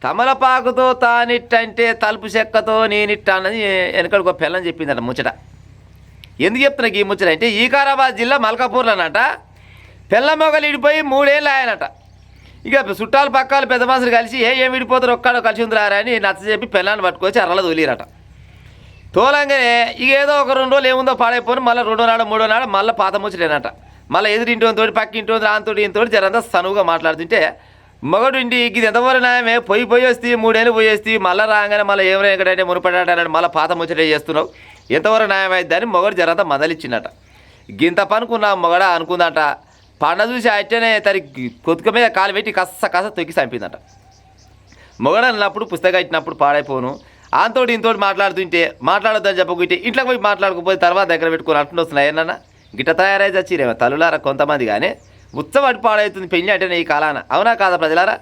తమలపాకుతో తానిట్టంటే తలుపు చెక్కతో నేనిట్ట అన్నది వెనకడికి ఒక పిల్లని చెప్పిందట ముచ్చట. ఎందుకు చెప్తున్నా ఈ ముచ్చట అంటే ఈకారాబాద్ జిల్లా మల్కాపూర్లోనట పిల్ల మొగలు విడిపోయి 3 ఏళ్ళు ఆయనట. ఇక చుట్టాలు పక్కాలు పెద్ద మనుషులు కలిసి ఏం విడిపోతారు ఒక్కడో కలిసి ఉందిరారా అని నచ్చ చెప్పి పిల్లాన్ని పట్టుకొచ్చి అర్రలో తోలిరట. తోలంగానే ఇక ఏదో ఒక 2 రోజులు ఏముందో పాడైపోయి మళ్ళీ 2వ నాడు 3వ నాడు మళ్ళీ పాత ముచ్చటేనట. మళ్ళీ ఎదురింటి పక్కింటి దాంతో ఇంతోటి జరంతా సనువుగా మాట్లాడుతుంటే మగడు ఇంటి ఇది ఎంతవరకు న్యాయమే పోయి వస్తే 3 ఏళ్ళు పోయేస్తే మళ్ళీ రాగానే మళ్ళీ ఏమైనా ఎక్కడంటే మునుపడాడు మళ్ళీ పాత ముచ్చటే చేస్తున్నావు ఎంతవరకు న్యాయం అవుతుందని మొగడు జరంతా మదలిచ్చిందట. గింత పనుకున్నా మొగడ అనుకుందట. పండ చూసి అట్టనే తరి కొతుక మీద కాలు పెట్టి కస తొక్కి చంపిందట. మొగడు అన్నప్పుడు పుస్తకం ఇచ్చినప్పుడు పాడైపోను అంతోటి ఇంతోటి మాట్లాడొద్దని చెప్పకుంటే ఇంట్లోకి పోయి మాట్లాడకపోతే తర్వాత దగ్గర పెట్టుకొని అంటుని వస్తున్నాయి ఏమన్నా గిట్ట తయారై చచ్చిరేమో తల్లులారా కొంతమంది కానీ ఉత్సవాటి పాడవుతుంది పెళ్ళి అంటేనే ఈ కాలాన. అవునా కాదా ప్రజలారా?